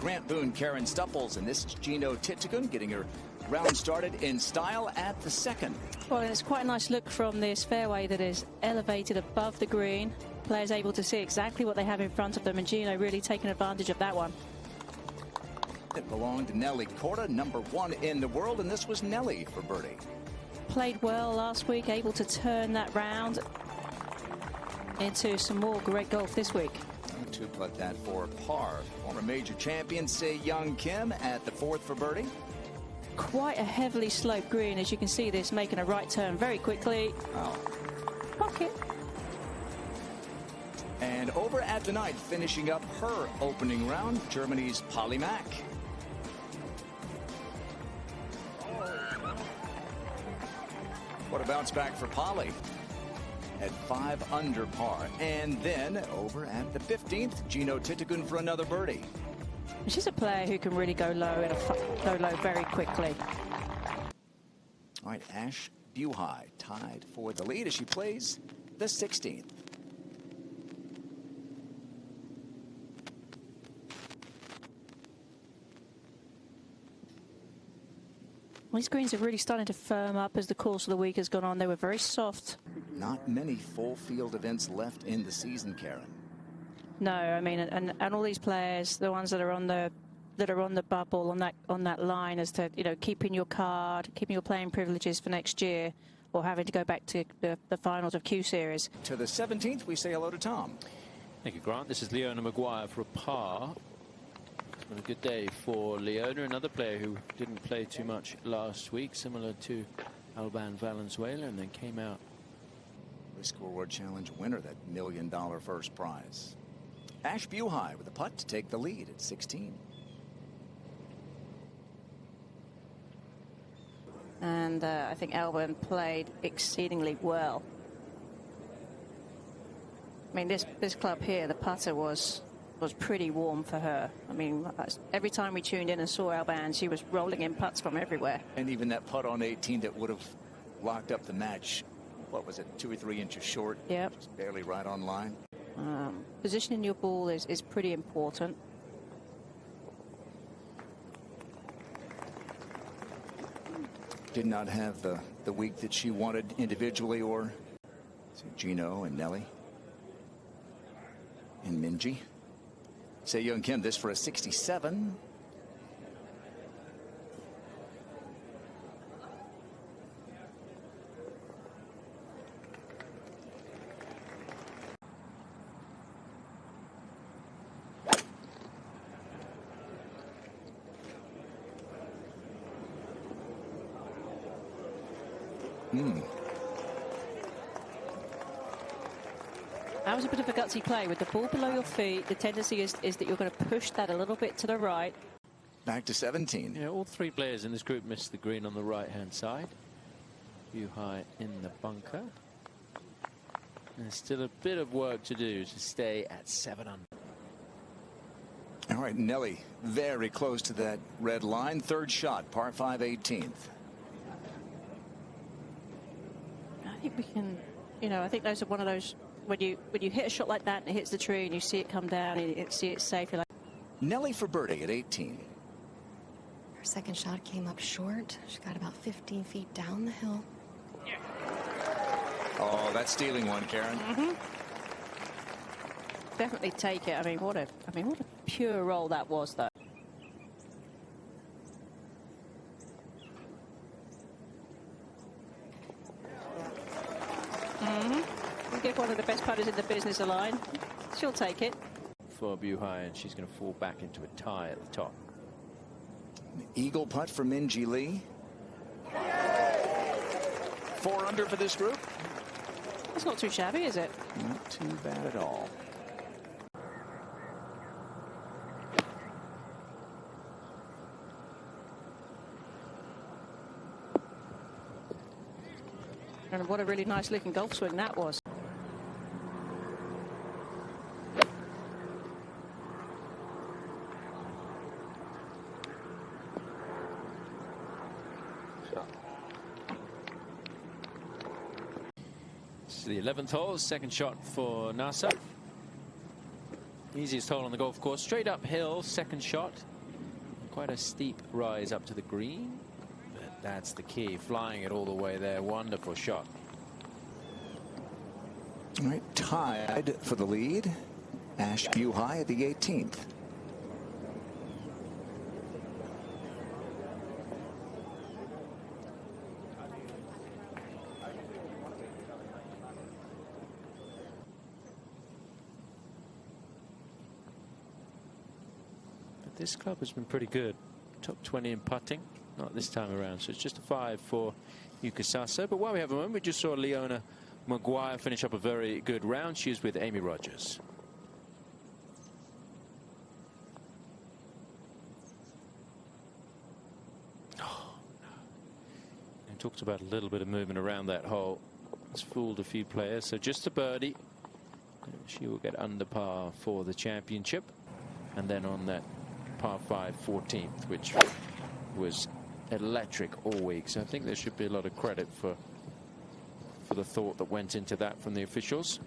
Grant Boone, Karen Stupples, and this is Gino Tittigun getting her round started in style at the second. Well, it's quite a nice look from this fairway that is elevated above the green. Players able to see exactly what they have in front of them, and Gino really taking advantage of that one. It belonged to Nelly Korda, #1 in the world, and this was Nelly for birdie. Played well last week, able to turn that round into some more great golf this week. To put that for par. Former major champion Se-Young Kim at the 4th for birdie. Quite a heavily sloped green, as you can see this making a right turn very quickly. Oh. Pocket. And over at the ninth, finishing up her opening round, Germany's Polly Mack. What a bounce back for Polly at 5 under par. And then over at the 15th, Gino Tittigun for another birdie. She's a player who can really go low and go low very quickly. All right, Ash Buhai tied for the lead as she plays the 16th. These greens are really starting to firm up as the course of the week has gone on. They were very soft. Not many full field events left in the season, Karen. No, I mean, and all these players, the ones that are on the bubble on that line, as to, you know, keeping your card, keeping your playing privileges for next year, or having to go back to the finals of Q Series. To the 17th, we say hello to Tom. Thank you, Grant. This is Leona Maguire for a par. It's been a good day for Leona, another player who didn't play too much last week, similar to Alban Valenzuela, and then came out. The Scoreboard Challenge winner, that $1 million first prize. Ash Buhai with a putt to take the lead at 16. And I think Alban played exceedingly well. I mean, this club here, the putter was pretty warm for her. I mean, every time we tuned in and saw Alban, she was rolling in putts from everywhere. And even that putt on 18 that would have locked up the match, what was it, 2 or 3 inches short? Yep. Just barely right on line. Positioning your ball is pretty important. Did not have the week that she wanted individually, or so Gino and Nelly and Minji. Se-Young Kim, this for a 67. That was a bit of a gutsy play. With the ball below your feet, the tendency is that you're going to push that a little bit to the right. Back to 17. Yeah, all 3 players in this group missed the green on the right-hand side. Buhai in the bunker. And there's still a bit of work to do to stay at 7 under. All right, Nelly very close to that red line. Third shot, par 5, 18th. I think we can, you know, I think those are one of those, when you hit a shot like that and it hits the tree and you see it come down and you see it safe, you're like. Nelly for birdie at 18. Her second shot came up short. She got about 15 feet down the hill. Oh, that's stealing one, Karen. Definitely take it. I mean, what a pure roll that was, though. We'll give one of the best putters in the business a line. She'll take it. For Buhai, and she's going to fall back into a tie at the top. An eagle putt for Minji Lee. 4 under for this group. It's not too shabby, is it? Not too bad at all. And what a really nice looking golf swing that was. This is the 11th hole, second shot for Nasa. Easiest hole on the golf course. Straight uphill, second shot. Quite a steep rise up to the green. But that's the key. Flying it all the way there. Wonderful shot. All right, tied for the lead. Ash Buhai at the 18th. But this club has been pretty good. Top 20 in putting. Not this time around. So it's just a 5 for Yuka Saso. But while we have a moment, we just saw Leona Maguire finish up a very good round. She is with Amy Rogers. Talked about a little bit of movement around that hole. It's fooled a few players. So just a birdie. She will get under par for the championship. And then on that par 5 14th, which was electric all week. So I think there should be a lot of credit for the thought that went into that from the officials.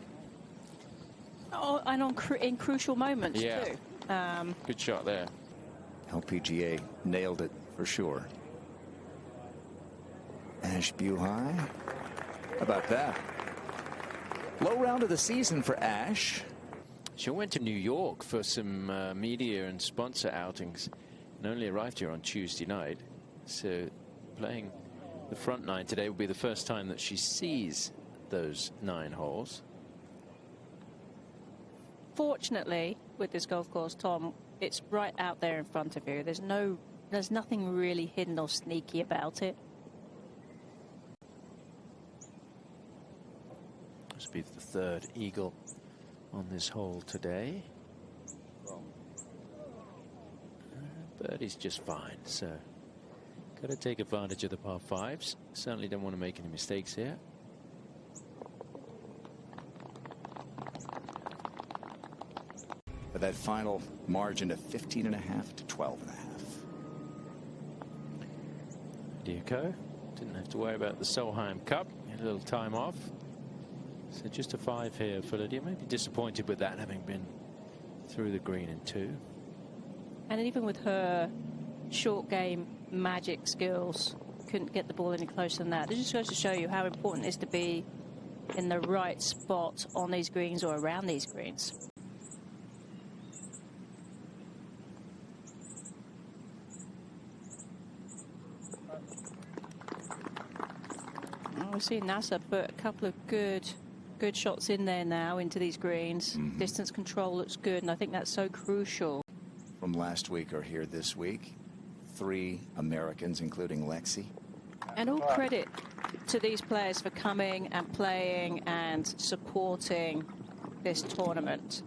Oh, and in crucial moments too. Good shot there. LPGA nailed it for sure. Ash Buhai. How about that? Low round of the season for Ash. She went to New York for some media and sponsor outings and only arrived here on Tuesday night. So playing the front 9 today will be the first time that she sees those 9 holes. Fortunately, with this golf course, Tom, it's right out there in front of you. There's nothing really hidden or sneaky about it. This will be the 3rd eagle on this hole today. Birdie's just fine, so got to take advantage of the par 5s. Certainly don't want to make any mistakes here. For that final margin of 15.5 to 12.5. Diaco didn't have to worry about the Solheim Cup. Had a little time off. So just a 5 here for Lydia. Maybe disappointed with that, having been through the green in 2. And even with her short game magic skills, couldn't get the ball any closer than that. This just goes to show you how important it is to be in the right spot on these greens or around these greens. We're seeing NASA put a couple of good shots in there now into these greens. Distance control looks good, and I think that's so crucial. From last week are here this week. 3 Americans, including Lexi. And all credit to these players for coming and playing and supporting this tournament.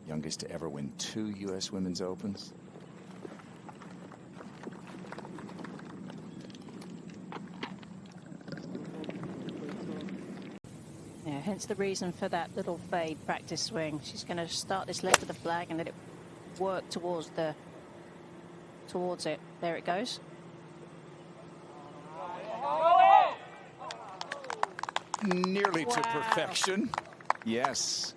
Youngest to ever win 2 U.S. Women's Opens. Yeah, hence the reason for that little fade practice swing. She's going to start this left of the flag and let it work towards it. There it goes. Nearly to perfection. Yes.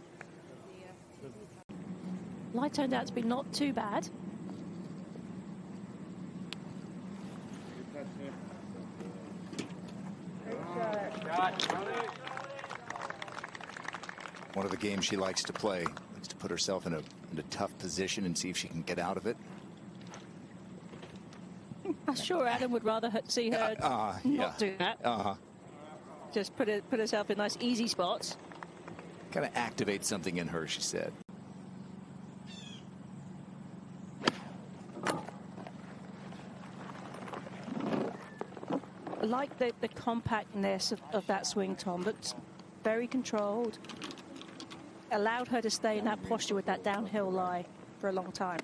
Lie turned out to be not too bad. One of the games she likes to play. Likes to put herself in a tough position and see if she can get out of it. I'm sure Adam would rather see her not do that. Just put herself in nice easy spots. Kind of activate something in her, she said. I like the compactness of that swing, Tom. Looked very controlled. Allowed her to stay in that posture with that downhill lie for a long time.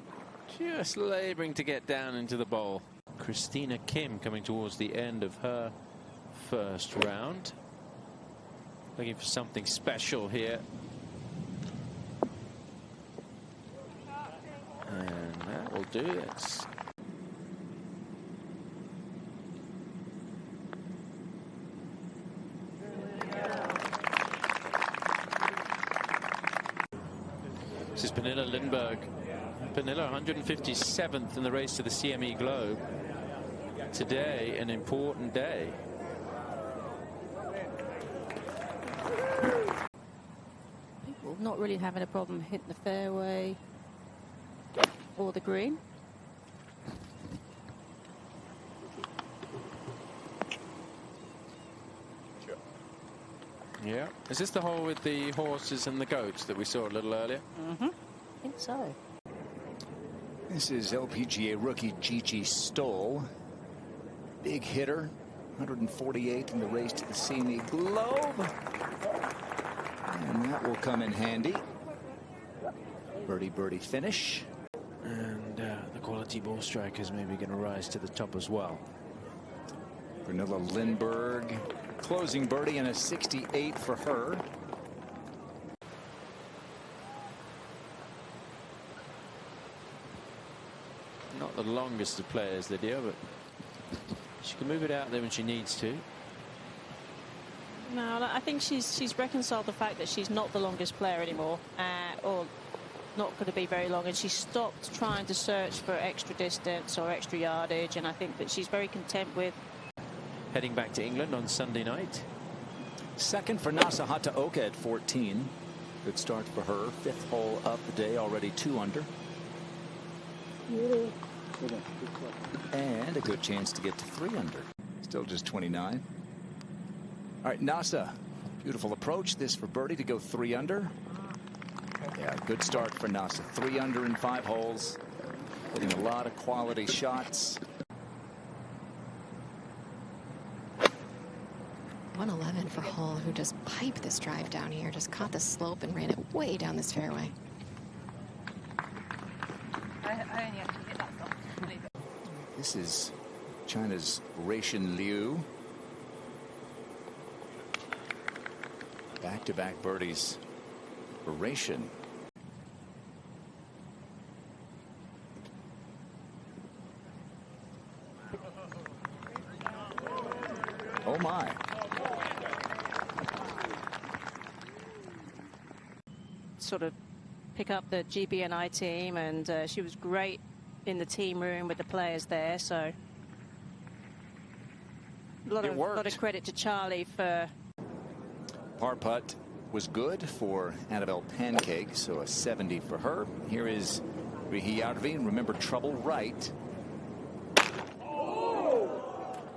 Just laboring to get down into the bowl. Christina Kim coming towards the end of her first round. Looking for something special here. And that will do it. Pernilla Lindberg. Pernilla 157th in the race to the CME Globe. Today, an important day. People not really having a problem hitting the fairway or the green. Yeah. Is this the hole with the horses and the goats that we saw a little earlier? Mm-hmm. I think so. This is LPGA rookie Gigi Stoll. Big hitter, 148 in the race to the CME Globe. And that will come in handy. Birdie finish. And the quality ball strikers maybe going to rise to the top as well. Pernilla Lindberg, closing birdie and a 68 for her. Not the longest of players, Lydia, but she can move it out there when she needs to. No, I think she's reconciled the fact that she's not the longest player anymore, or not going to be very long, and she stopped trying to search for extra distance or extra yardage, and I think that she's very content with. Heading back to England on Sunday night. Second for Nasa Hataoka at 14. Good start for her. Fifth hole of the day, already 2 under. And a good chance to get to 3 under. Still just 29. All right, Nasa. Beautiful approach. This for birdie to go 3 under. Yeah, good start for Nasa. 3 under in 5 holes. Hitting a lot of quality shots. 111 for Hull, who just piped this drive down here, just caught the slope and ran it way down this fairway. This is China's Ruixin Liu. Back-to-back birdies for Ruixin. Oh my. Sort of pick up the GBNI team, and she was great in the team room with the players there, so a lot of credit to Charlie for. Par putt was good for Annabelle Pancake, so a 70 for her. Here is Rihijärvi. Remember, trouble right.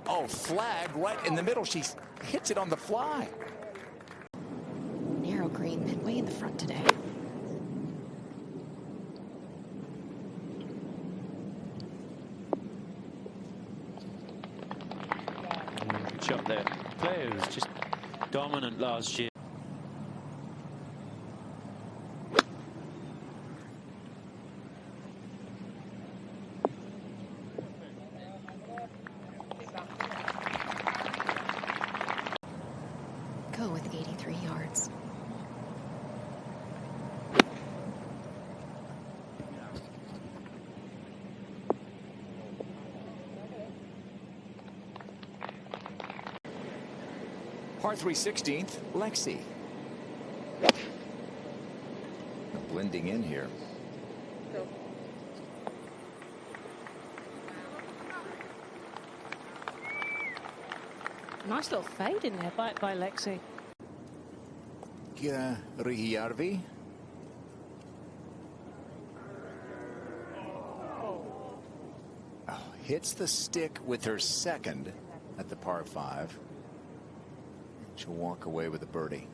Oh, flag right in the middle. She hits it on the fly. Narrow green, midway in the front today. Good shot there. Player who was just dominant last year. Go with 83 yards. Par 3 16th, Lexi. Blending in here. Nice little fade in there by Lexi. Rihijärvi. Oh, hits the stick with her second at the par 5. She'll walk away with a birdie.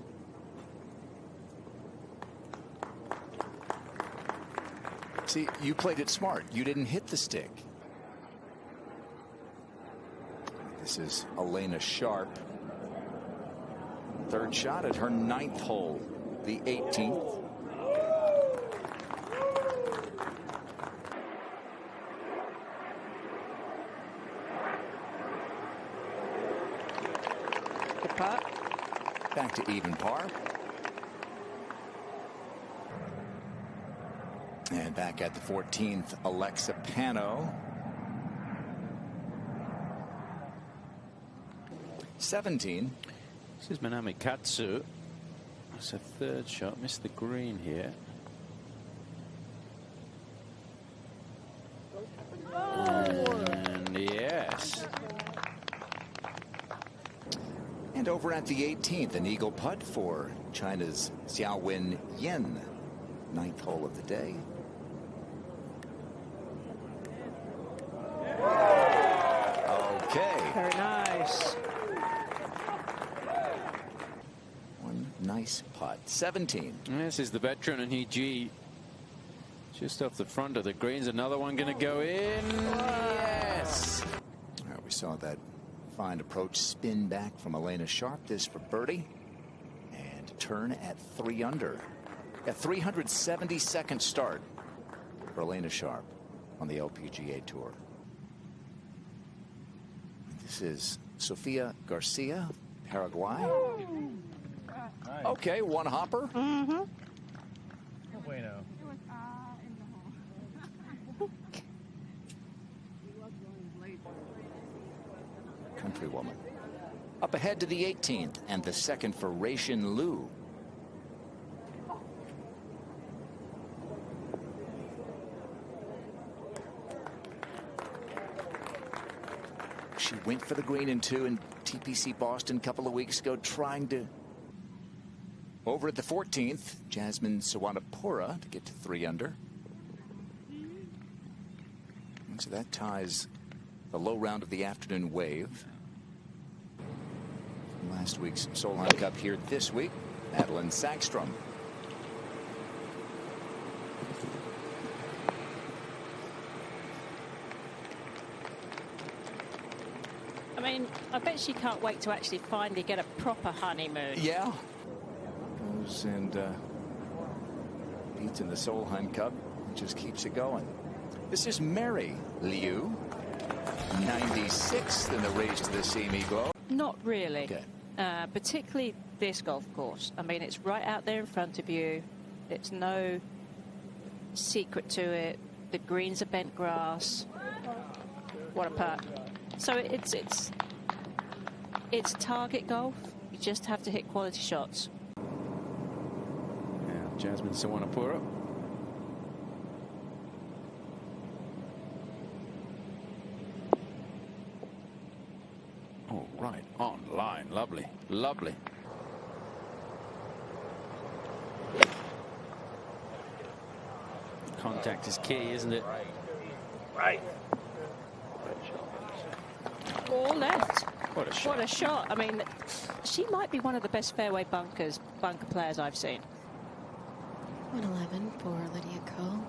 See, you played it smart. You didn't hit the stick. This is Elena Sharp. Third shot at her 9th hole, the 18th. Good putt. Back to even par. And back at the 14th, Alexa Pano. 17. This is Manami Katsu. That's a third shot. Missed the green here. And yes. And over at the 18th, an eagle putt for China's Xiaowen Yen. 9th hole of the day. Okay. Very nice. One nice putt. 17. This is the veteran, and he just off the front of the greens. Another one going to go in. Yes. All right, we saw that fine approach spin back from Elena Sharp. This for birdie. And turn at 3 under. A 372nd start for Elena Sharp on the LPGA Tour. This is Sofia Garcia, Paraguay. Okay, one hopper. Mm-hmm. Bueno. Countrywoman. Up ahead to the 18th and the second for Rachin Liu. She went for the green in 2 in TPC Boston a couple of weeks ago, trying to. Over at the 14th, Jasmine Sawanapura to get to 3 under. And so that ties the low round of the afternoon wave. From last week's Solheim Cup here this week, Madeline Sagstrom. I mean, I bet she can't wait to actually finally get a proper honeymoon. Yeah. Goes and beats in the Solheim Cup and just keeps it going. This is Mary Liu, 96th in the race to the Semi Globe. Not really. Okay. Particularly this golf course. I mean, it's right out there in front of you. It's no secret to it. The greens are bent grass. What a putt. So it's target golf. You just have to hit quality shots. Yeah, Jasmine Sawanapura. Oh, right on line. Lovely, lovely. Contact is key, isn't it? Right. All left. What a shot. What a shot. I mean, she might be one of the best fairway bunker players I've seen. 111 for Lydia Ko.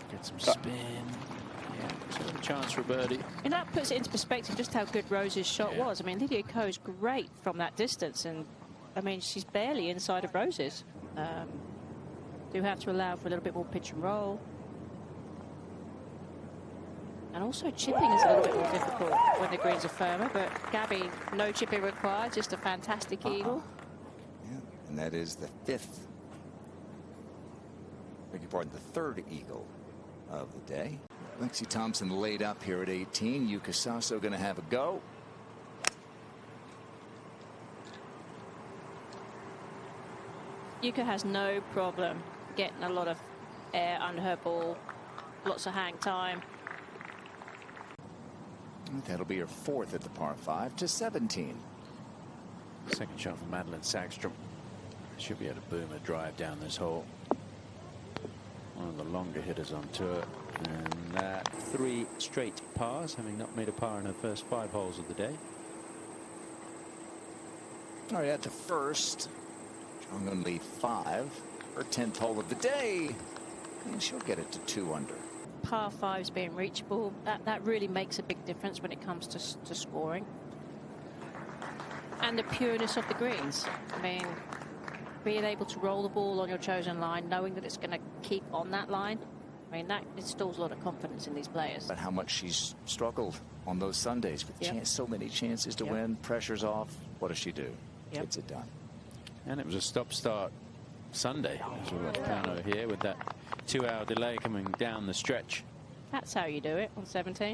Get some spin. Yeah, still a chance for a birdie. And that puts it into perspective just how good Rose's shot was. I mean, Lydia Ko's great from that distance, and I mean, she's barely inside of Rose's. Do have to allow for a little bit more pitch and roll. And also chipping is a little bit more difficult when the greens are firmer, but Gabby, no chipping required, just a fantastic eagle. Yeah, and that is the 5th. Beg your pardon, the 3rd eagle of the day. Lexi Thompson laid up here at 18. Yuka Saso going to have a go. Yuka has no problem getting a lot of air under her ball, lots of hang time. That'll be her 4th at the par 5 to 17. Second shot for Madeline Sagstrom. Should be able to boom a drive down this hole. One of the longer hitters on tour. And 3 straight pars, having not made a par in her first 5 holes of the day. All right, at the first, Jong-un Lee 5, her 10th hole of the day, and she'll get it to 2 under. Par 5s being reachable, that really makes a big difference when it comes to scoring. And the pureness of the greens. I mean, being able to roll the ball on your chosen line, knowing that it's going to keep on that line, I mean, that instills a lot of confidence in these players. But how much she's struggled on those Sundays with so many chances to win, pressure's off. What does she do? Gets it done. And it was a stop-start Sunday, as we've got Pano here, with that 2-hour delay coming down the stretch. That's how you do it on 17.